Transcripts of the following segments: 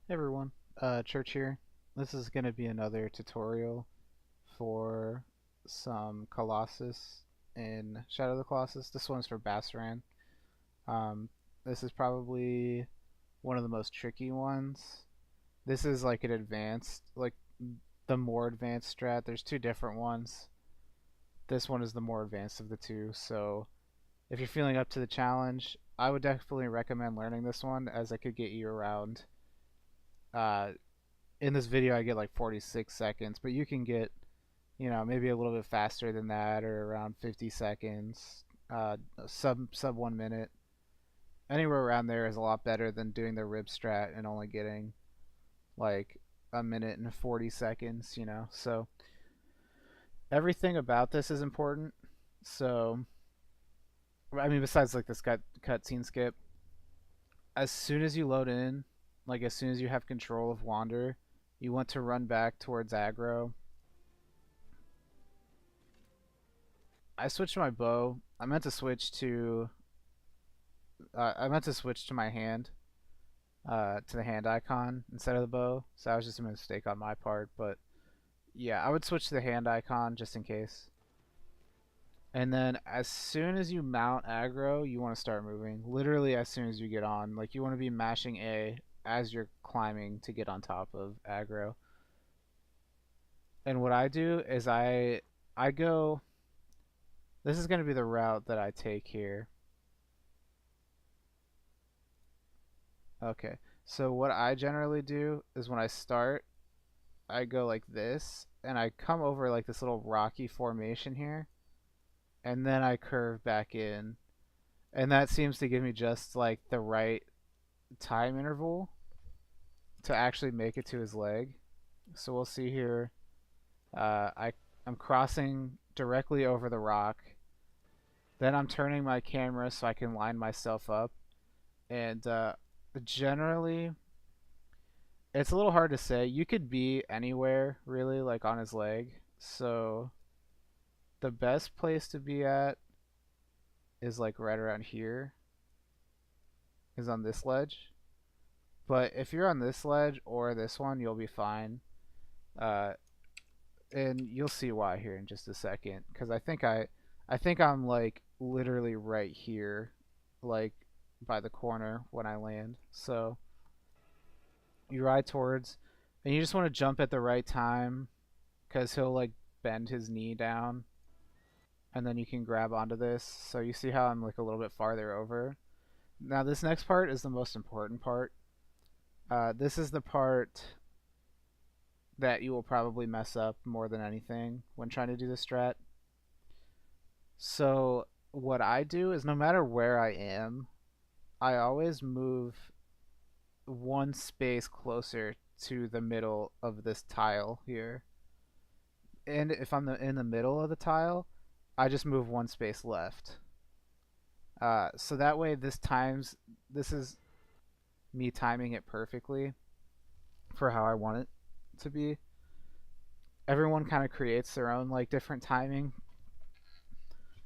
Hey everyone, Church here. This is going to be another tutorial for some Colossus in Shadow of the Colossus. This one's for Basaran. Um, this is probably one of the most tricky ones. This is like an advanced, like the more advanced strat. There's two different ones. This one is the more advanced of the two, so if you're feeling up to the challenge, I would definitely recommend learning this one as it could get you around uh, in this video I get like 46 seconds, but you can get, maybe a little bit faster than that or around 50 seconds, sub 1 minute. Anywhere around there is a lot better than doing the rib strat and only getting like a minute and 40 seconds. So everything about this is important. So I mean, besides like this cutscene skip, as soon as you load in, like as soon as you have control of Wander, you want to run back towards aggro. I switched to my bow. I meant to switch to my hand, to the hand icon instead of the bow. So that was just a mistake on my part. But yeah, I would switch to the hand icon just in case. And then as soon as you mount aggro, you want to start moving. Literally as soon as you get on, like you want to be mashing A as you're climbing to get on top of aggro. And what I do is I go. This is going to be the route that I take here. Okay. So what I generally do is when I start, I go like this and I come over like this little rocky formation here and then I curve back in. And that seems to give me just like the right time interval to actually make it to his leg. So we'll see here. I'm crossing directly over the rock. Then I'm turning my camera so I can line myself up. And generally, it's a little hard to say. You could be anywhere, really, like on his leg. So the best place to be at is like right around here, is on this ledge. But if you're on this ledge or this one, you'll be fine. Uh, and you'll see why here in just a second. Because I think I'm like literally right here, like by the corner when I land. So you ride towards, and you just want to jump at the right time, because he'll like bend his knee down and then you can grab onto this. So you see how I'm like a little bit farther over. Now this next part is the most important part. This is the part that you will probably mess up more than anything when trying to do the strat. So what I do is no matter where I am, I always move one space closer to the middle of this tile here. And if I'm in the middle of the tile, I just move one space left. So that way this is me timing it perfectly for how I want it to be. Everyone kind of creates their own like different timing,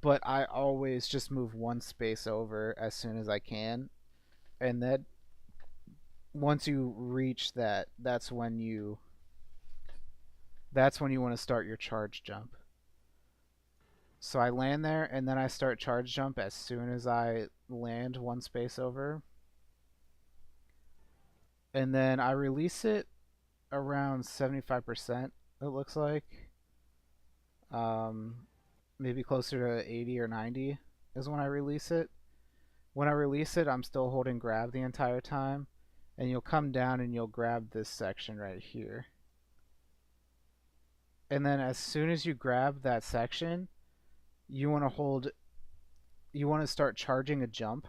but I always just move one space over as soon as I can, and then once you reach that, that's when you want to start your charge jump. So I land there and then I start charge jump as soon as I land one space over. And then I release it around 75%, it looks like. Um, Maybe closer to 80 or 90 is when I release it. When I release it, I'm still holding grab the entire time. And you'll come down and you'll grab this section right here. And then as soon as you grab that section, you want to start charging a jump,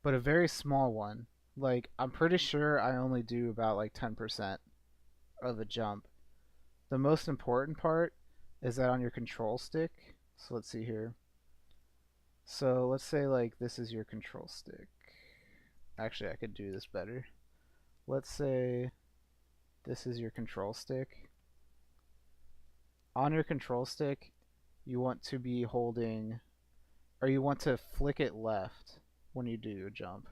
but a very small one. Like, I'm pretty sure I only do about like 10% of a jump. The most important part is that on your control stick. So let's see here. So let's say like this is your control stick. Actually, I could do this better. Let's say this is your control stick. On your control stick, you want to be holding, or you want to flick it left when you do your jump.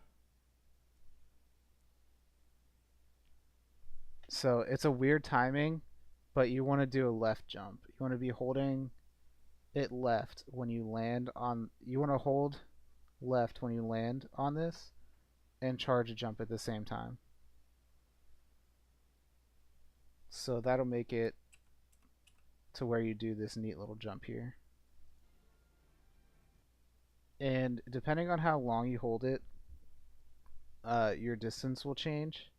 So it's a weird timing, but you want to do a left jump. You want to be holding it left when you land on. You want to hold left when you land on this and charge a jump at the same time. So that'll make it to where you do this neat little jump here. And depending on how long you hold it, your distance will change.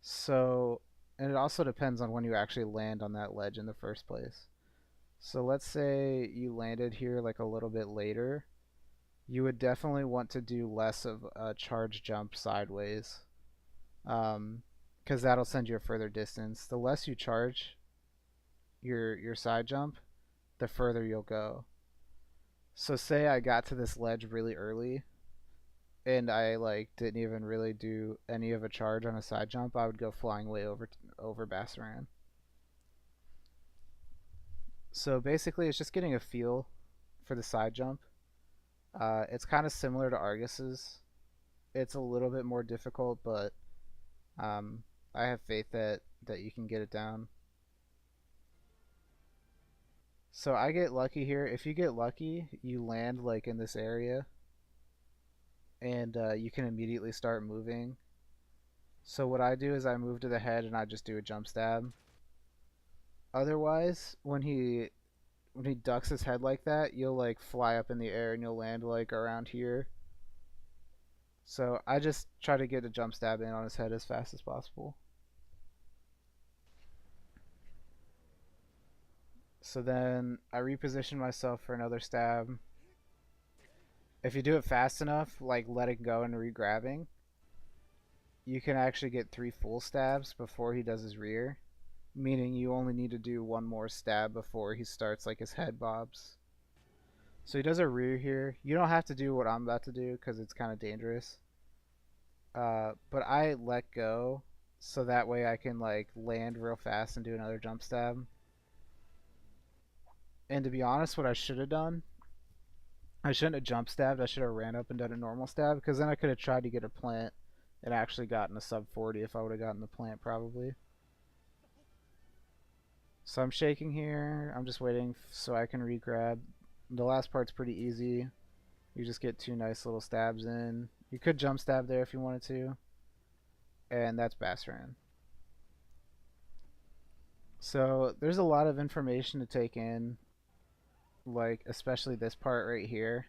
So, and it also depends on when you actually land on that ledge in the first place. So let's say you landed here like a little bit later. You would definitely want to do less of a charge jump sideways, because that'll send you a further distance. The less you charge your side jump, the further you'll go. So say I got to this ledge really early and I like didn't even really do any of a charge on a side jump, I would go flying way over Basaran. So basically, it's just getting a feel for the side jump. It's kind of similar to Argus's. It's a little bit more difficult, but I have faith that you can get it down. So I get lucky here. If you get lucky, you land like in this area, and you can immediately start moving. So what I do is I move to the head and I just do a jump stab. Otherwise, when he ducks his head like that, you'll like fly up in the air and you'll land like around here. So I just try to get a jump stab in on his head as fast as possible. So then I reposition myself for another stab. If you do it fast enough, like letting go and re-grabbing, you can actually get 3 full stabs before he does his rear, meaning you only need to do 1 more stab before he starts like his head bobs. So he does a rear here. You don't have to do what I'm about to do because it's kind of dangerous. But I let go so that way I can like land real fast and do another jump stab. And to be honest, what I should have done, I shouldn't have jump stabbed. I should have ran up and done a normal stab because then I could have tried to get a plant and actually gotten a sub 40 if I would have gotten the plant probably. So I'm shaking here. I'm just waiting so I can re-grab. The last part's pretty easy. You just get 2 nice little stabs in. You could jump stab there if you wanted to. And that's Basaran. So there's a lot of information to take in, like especially this part right here.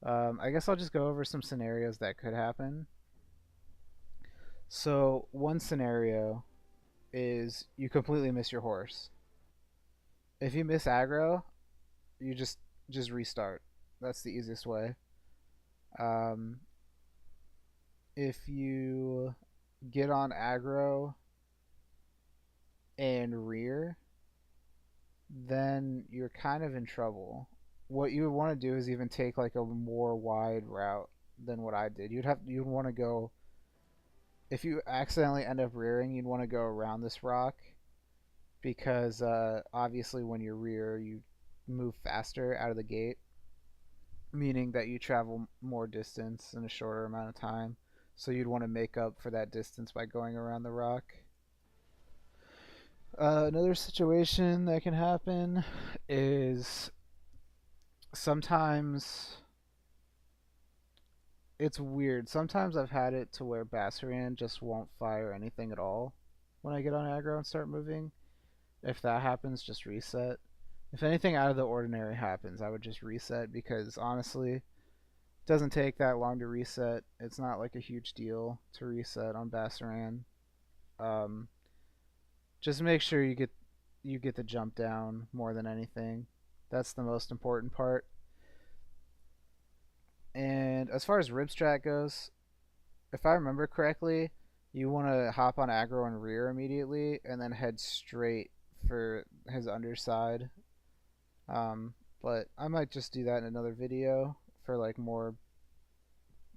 I guess I'll just go over some scenarios that could happen. So one scenario is you completely miss your horse. If you miss aggro, you just restart. That's the easiest way. Um, if you get on aggro and rear, then you're kind of in trouble. What you would want to do is even take like a more wide route than what I did. You'd want to go, if you accidentally end up rearing, you'd want to go around this rock because obviously when you rear, you move faster out of the gate, meaning that you travel more distance in a shorter amount of time. So you'd want to make up for that distance by going around the rock. Another situation that can happen is sometimes it's weird. Sometimes I've had it to where Basaran just won't fire anything at all when I get on aggro and start moving. If that happens, just reset. If anything out of the ordinary happens, I would just reset because honestly, it doesn't take that long to reset. It's not like a huge deal to reset on Basaran. Um, just make sure you get the jump down more than anything. That's the most important part. And as far as rib strat goes, if I remember correctly, you want to hop on aggro and rear immediately and then head straight for his underside. But I might just do that in another video for like more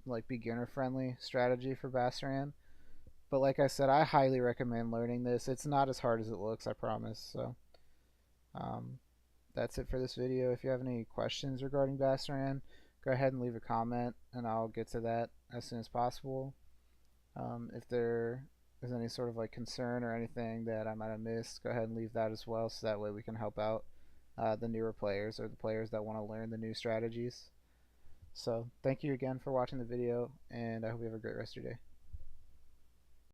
like beginner friendly strategy for Basaran. But like I said, I highly recommend learning this. It's not as hard as it looks, I promise. So that's it for this video. If you have any questions regarding Basaran, go ahead and leave a comment and I'll get to that as soon as possible. If there there's any sort of like concern or anything that I might have missed, go ahead and leave that as well, so that way we can help out the newer players or the players that want to learn the new strategies. So thank you again for watching the video, and I hope you have a great rest of your day.